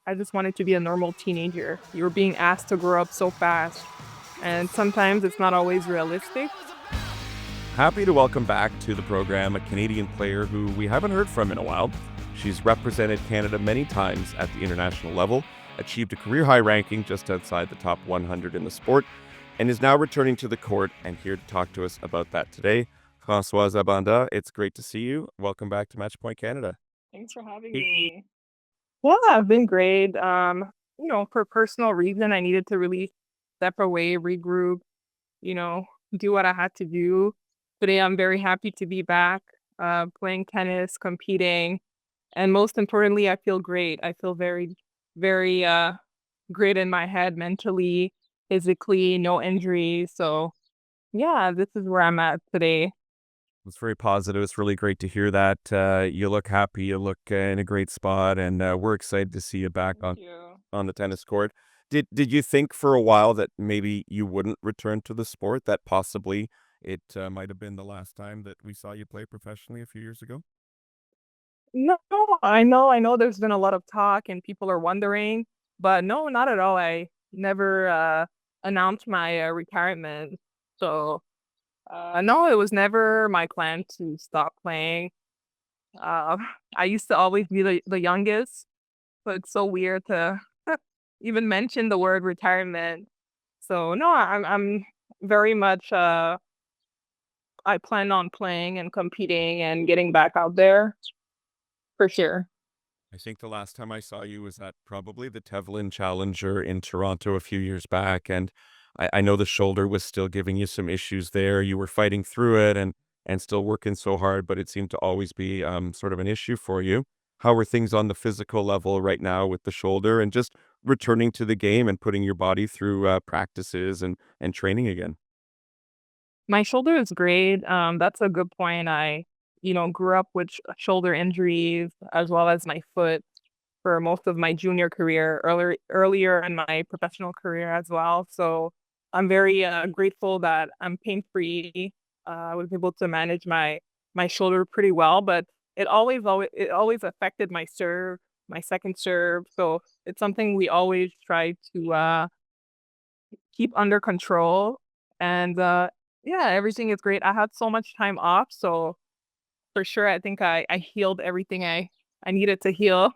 I just wanted to be a normal teenager. You were being asked to grow up so fast, and sometimes it's not always realistic. Happy to welcome back to the program a Canadian player who we haven't heard from in a while. She's represented Canada many times at the international level, achieved a career high ranking just outside the top 100 in the sport, and is now returning to the court and here to talk to us about that today. Francoise Abanda, it's great to see you. Welcome back to Matchpoint Canada. Thanks for having me. Well, I've been great. For personal reason, I needed to really step away, regroup, you know, do what I had to do. Today, I'm very happy to be back, playing tennis, competing, and most importantly, I feel great. I feel very great in my head, mentally, physically, no injuries. So, yeah, this is where I'm at today. It's very positive. It's really great to hear that. You look happy. You look in a great spot, and we're excited to see you back Thank you. on the tennis court. Did you think for a while that maybe you wouldn't return to the sport? That possibly it might have been the last time that we saw you play professionally a few years ago. No, I know there's been a lot of talk and people are wondering, but no, not at all. I never announced my retirement. So, no, it was never my plan to stop playing. Uh, I used to always be the youngest, so it's so weird to even mention the word retirement. So, no, I'm very much I plan on playing and competing and getting back out there for sure. I think the last time I saw you was at probably the Tevlin Challenger in Toronto a few years back, and I know the shoulder was still giving you some issues there. You were fighting through it and still working so hard, but it seemed to always be sort of an issue for you. How are things on the physical level right now with the shoulder and just returning to the game and putting your body through practices and training again? My shoulder is great. That's a good point. Grew up with shoulder injuries as well as my foot for most of my junior career, earlier in my professional career as well. So I'm very grateful that I'm pain free. I was able to manage my shoulder pretty well, but it always affected my serve, my second serve. So it's something we always try to keep under control. And yeah, everything is great. I had so much time off, so for sure, I think I healed everything I needed to heal.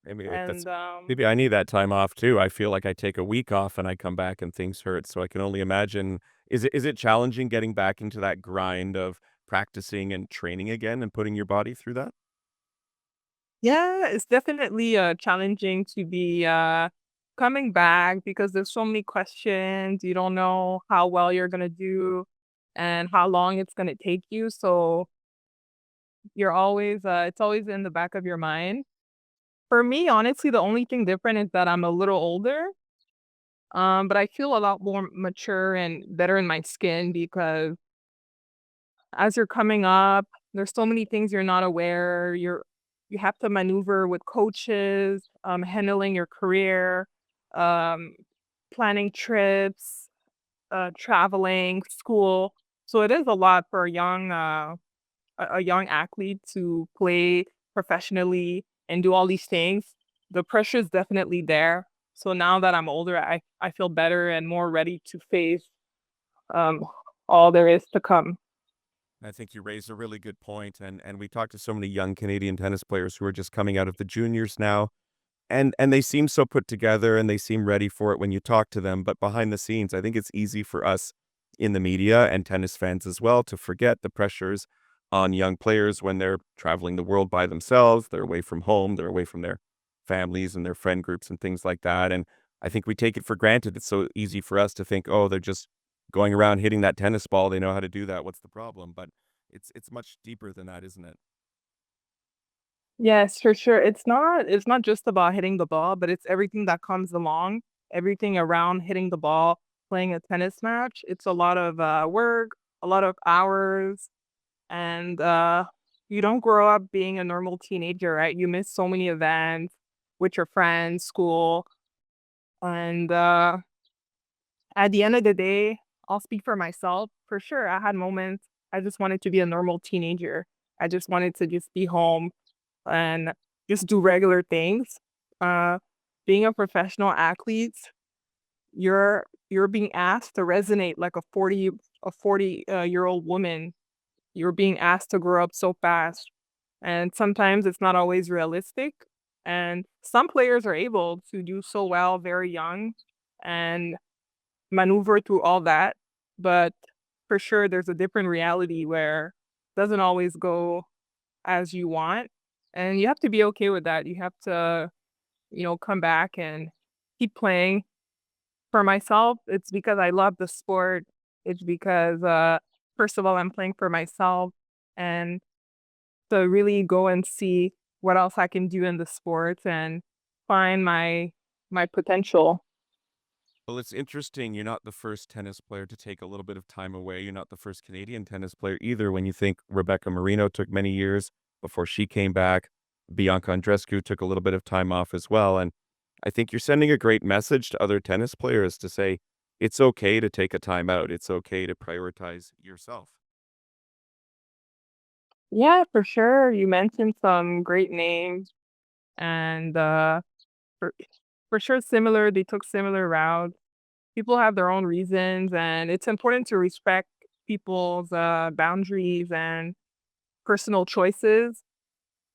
That's And maybe I need that time off too. I feel like I take a week off and I come back and things hurt. So I can only imagine. Is it challenging getting back into that grind of practicing and training again and putting your body through that? yeah, it's definitely challenging to be coming back because there's so many questions. You don't know how well you're gonna do and how long it's gonna take you. So you're always it's always in the back of your mind. For me, honestly, the only thing different is that I'm a little older. But I feel a lot more mature and better in my skin because as you're coming up, there's so many things you're not aware. You have to maneuver with coaches, handling your career, um, planning trips, traveling, school. So it is a lot for a young athlete to play professionally and do all these things. The pressure is definitely there. So now that I'm older, I feel better and more ready to face um, all there is to come. I think you raised a really good point, and we talked to so many young Canadian tennis players who are just coming out of the juniors now, and they seem so put together and they seem ready for it when you talk to them. But behind the scenes, I think it's easy for us in the media and tennis fans as well to forget the pressures on young players when they're traveling the world by themselves. They're away from home, they're away from their families and their friend groups and things like that. And I think we take it for granted. It's so easy for us to think, oh, they're just going around hitting that tennis ball. They know how to do that. What's the problem? But it's much deeper than that, isn't it? Yes, for sure. It's not just about hitting the ball, but it's everything that comes along, everything around hitting the ball, playing a tennis match. It's a lot of work, a lot of hours, and you don't grow up being a normal teenager, right? You miss so many events with your friends, school, and at the end of the day, I'll speak for myself. For sure, I had moments I just wanted to be a normal teenager. I just wanted to just be home and just do regular things. Uh, being a professional athlete, you're being asked to resonate like a 40 year old woman. You're being asked to grow up so fast, and sometimes it's not always realistic. And some players are able to do so well very young and maneuver through all that, but for sure there's a different reality where it doesn't always go as you want, and you have to be okay with that. You have to, come back and keep playing. For myself, it's because I love the sport. It's because, first of all, I'm playing for myself, and to really go and see what else I can do in the sports and find my potential. Well, it's interesting. You're not the first tennis player to take a little bit of time away. You're not the first Canadian tennis player either. When you think Rebecca Marino took many years before she came back, Bianca Andreescu took a little bit of time off as well. And I think you're sending a great message to other tennis players to say it's okay to take a time out. It's okay to prioritize yourself. Yeah, for sure. You mentioned some great names, and for for sure similar. They took similar routes. People have their own reasons, and it's important to respect people's boundaries and personal choices.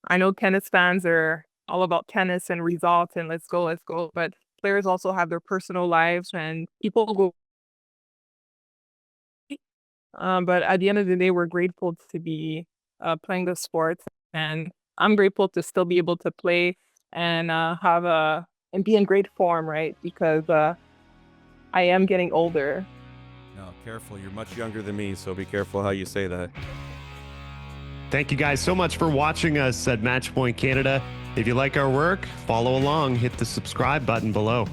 I know tennis fans are all about tennis and results and let's go. But players also have their personal lives, and people go. But at the end of the day, we're grateful to be playing the sports, and I'm grateful to still be able to play and have a and be in great form, right? Because I am getting older. No, careful. You're much younger than me, so be careful how you say that. Thank you guys so much for watching us at Matchpoint Canada. If you like our work, follow along, hit the subscribe button below.